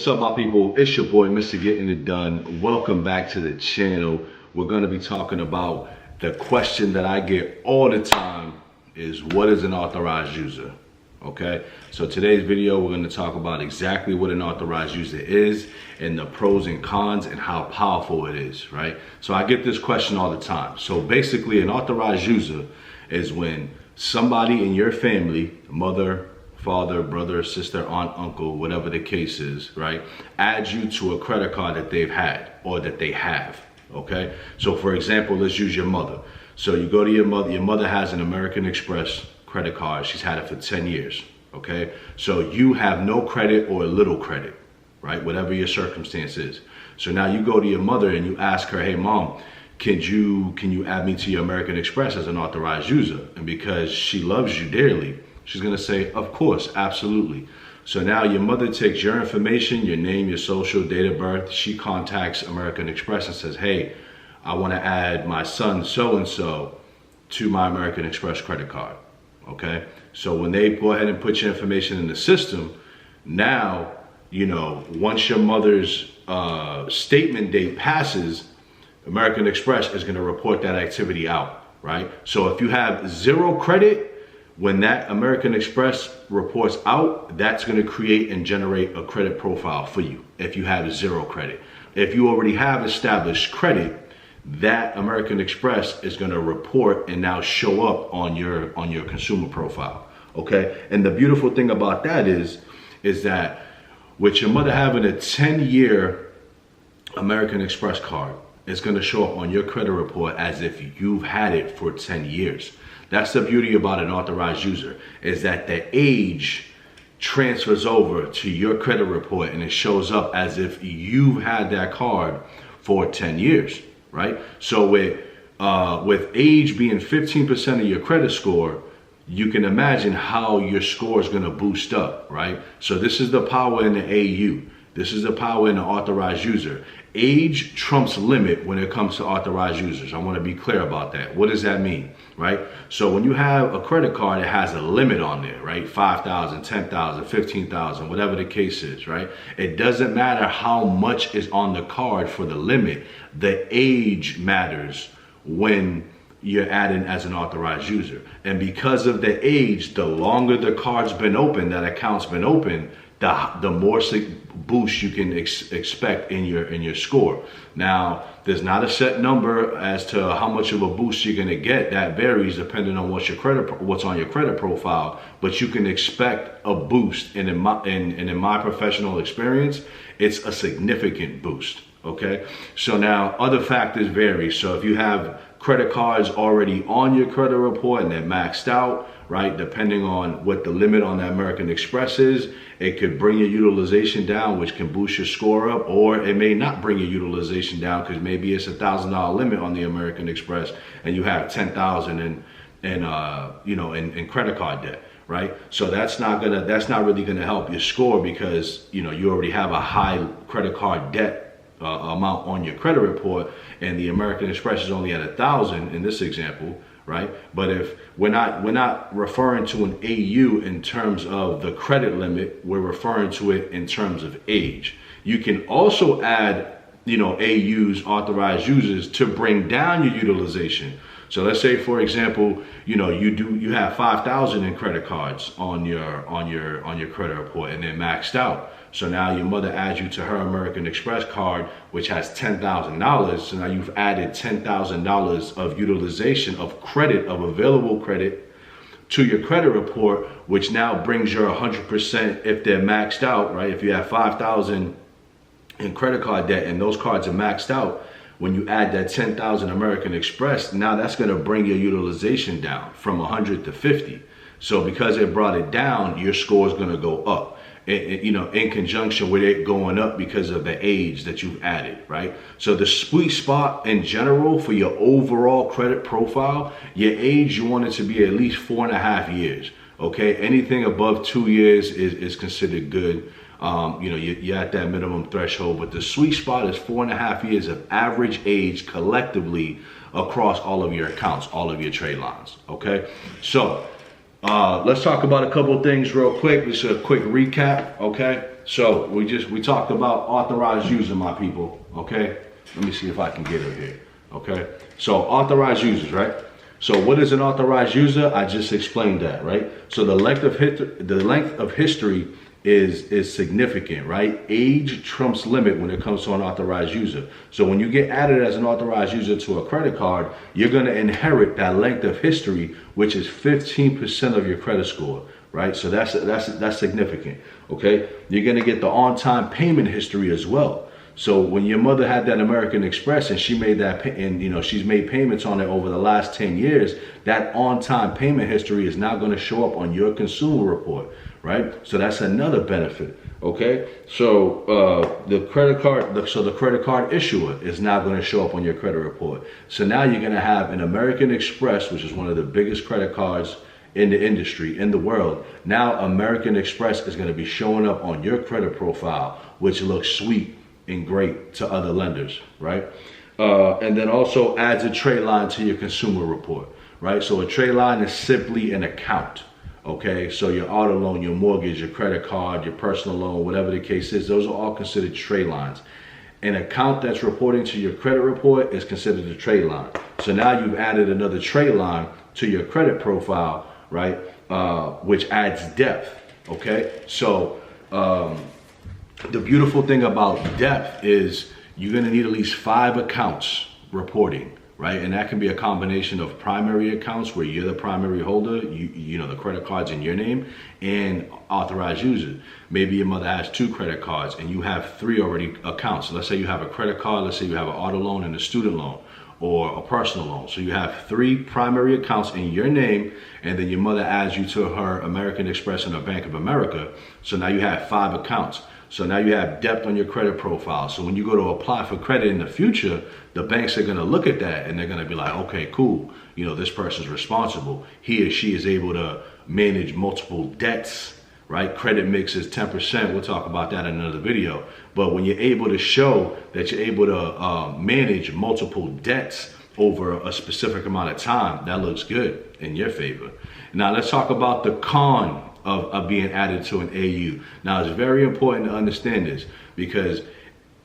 up, my people? It's your boy, Mr. Getting It Done. Welcome back to the channel. We're going to be talking about the question that I get all the time is, what is an authorized user? Okay, so today's video, we're going to talk about exactly what an authorized user is and the pros and cons and how powerful it is, right? So I get this question all the time. So basically, an authorized user is when somebody in your family, mother, father, brother, sister, aunt, uncle, whatever the case is, right, adds you to a credit card that they've had or that they have, okay? So for example, let's use your mother. So you go to your mother has an American Express credit card. She's had it for 10 years, okay? So you have no credit or little credit, right? Whatever your circumstance is. So now you go to your mother and you ask her, hey mom, can you add me to your American Express as an authorized user? And because she loves you dearly, she's gonna say, of course, absolutely. So now your mother takes your information, your name, your social, date of birth. She contacts American Express and says, hey, I wanna add my son so-and-so to my American Express credit card, okay? So when they go ahead and put your information in the system, now, you know, once your mother's statement date passes, American Express is gonna report that activity out, right? So if you have zero credit, when that American Express reports out, that's gonna create and generate a credit profile for you if you have zero credit. If you already have established credit, that American Express is gonna report and now show up on your consumer profile, okay? And the beautiful thing about that is that with your mother having a 10-year American Express card, it's gonna show up on your credit report as if you've had it for 10 years. That's the beauty about an authorized user, is that the age transfers over to your credit report and it shows up as if you've had that card for 10 years, right? So with age being 15% of your credit score, you can imagine how your score is gonna boost up, right? So this is the power in the AU. This is the power in the authorized user. Age trumps limit when it comes to authorized users. I want to be clear about that. What does that mean, right? So when you have a credit card, it has a limit on there, right? 5,000, 10,000, 15,000, whatever the case is, right? It doesn't matter how much is on the card for the limit. The age matters when you're adding as an authorized user. And because of the age, the longer the card's been open, that account's been open, the more boost you can expect in your score. Now, there's not a set number as to how much of a boost you're gonna get. That varies depending on what's on your credit profile, but you can expect a boost. And in my professional experience, it's a significant boost, okay? So now other factors vary. So if you have credit cards already on your credit report and they're maxed out, right? Depending on what the limit on the American Express is, it could bring your utilization down, which can boost your score up, or it may not bring your utilization down because maybe it's $1,000 limit on the American Express and you have 10,000 in credit card debt, right? So that's not really gonna help your score because you already have a high credit card debt amount on your credit report, and the American Express is only at 1,000 in this example, right? But if we're not referring to an AU in terms of the credit limit, we're referring to it in terms of age. You can also add, AUs, authorized users, to bring down your utilization. So let's say, for example, you have 5,000 in credit cards on your credit report and they're maxed out. So now your mother adds you to her American Express card, which has $10,000. So now you've added $10,000 of utilization of credit, of available credit, to your credit report, which now brings your 100% if they're maxed out, right? If you have 5,000 in credit card debt and those cards are maxed out, when you add that 10,000 American Express, now that's gonna bring your utilization down from 100 to 50. So because it brought it down, your score is gonna go up. In conjunction with it going up because of the age that you've added, right? So the sweet spot in general for your overall credit profile, your age, you want it to be at least 4.5 years, okay? Anything above 2 years is considered good. You're at that minimum threshold, but the sweet spot is 4.5 years of average age collectively across all of your accounts, all of your trade lines, okay? So let's talk about a couple of things real quick. This is a quick recap, okay? So we talked about authorized user, my people. Okay, let me see if I can get it here. Okay, so authorized users, right? So what is an authorized user? I just explained that, right? So the length of history is significant, right? Age trumps limit when it comes to an authorized user. So when you get added as an authorized user to a credit card, you're going to inherit that length of history, which is 15% of your credit score, right? So that's significant. Okay, you're going to get the on-time payment history as well. So when your mother had that American Express and she made that, and she's made payments on it over the last 10 years, that on-time payment history is now going to show up on your consumer report, right? So that's another benefit. Okay, so the credit card issuer is now going to show up on your credit report. So now you're going to have an American Express, which is one of the biggest credit cards in the industry, in the world. Now American Express is going to be showing up on your credit profile, which looks sweet and great to other lenders, right? And then also adds a trade line to your consumer report, right? So a trade line is simply an account, okay? So your auto loan, your mortgage, your credit card, your personal loan, whatever the case is, those are all considered trade lines. An account that's reporting to your credit report is considered a trade line. So now you've added another trade line to your credit profile, right? Which adds depth, okay? So, the beautiful thing about depth is you're going to need at least 5 accounts reporting, right? And that can be a combination of primary accounts where you're the primary holder, you know, the credit card's in your name, and authorized user. Maybe your mother has 2 credit cards and you have 3 already accounts. So let's say you have a credit card, let's say you have an auto loan and a student loan or a personal loan. So you have 3 primary accounts in your name, and then your mother adds you to her American Express and her Bank of America. So now you have 5 accounts. So now you have depth on your credit profile. So when you go to apply for credit in the future, the banks are going to look at that and they're going to be like, okay, cool. You know, this person's responsible. He or she is able to manage multiple debts, right? Credit mix is 10%. We'll talk about that in another video. But when you're able to show that you're able to manage multiple debts over a specific amount of time, that looks good in your favor. Now let's talk about the con of being added to an AU. Now it's very important to understand this because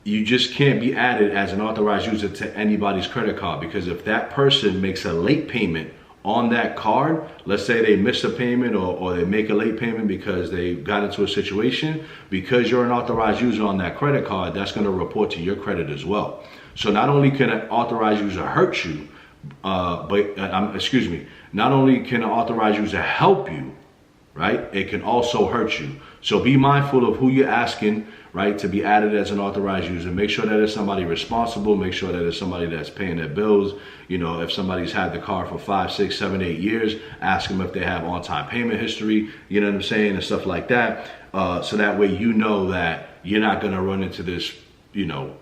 you just can't be added as an authorized user to anybody's credit card, because if that person makes a late payment on that card, let's say they miss a payment or they make a late payment because they got into a situation, because you're an authorized user on that credit card, that's going to report to your credit as well. So not only can an authorized user hurt you, not only can an authorized user help you, right? It can also hurt you. So be mindful of who you're asking, right, to be added as an authorized user. Make sure that it's somebody responsible. Make sure that it's somebody that's paying their bills. You know, if somebody's had the car for 5, 6, 7, 8 years, ask them if they have on-time payment history, you know what I'm saying, and stuff like that. So that way you know that you're not going to run into this, you know,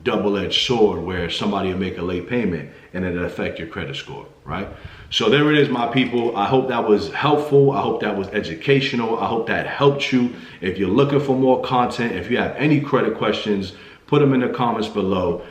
double-edged sword where somebody will make a late payment and it'll affect your credit score, right? So there it is, my people. I hope that was helpful. I hope that was educational. I hope that helped you. If you're looking for more content, if you have any credit questions, put them in the comments below.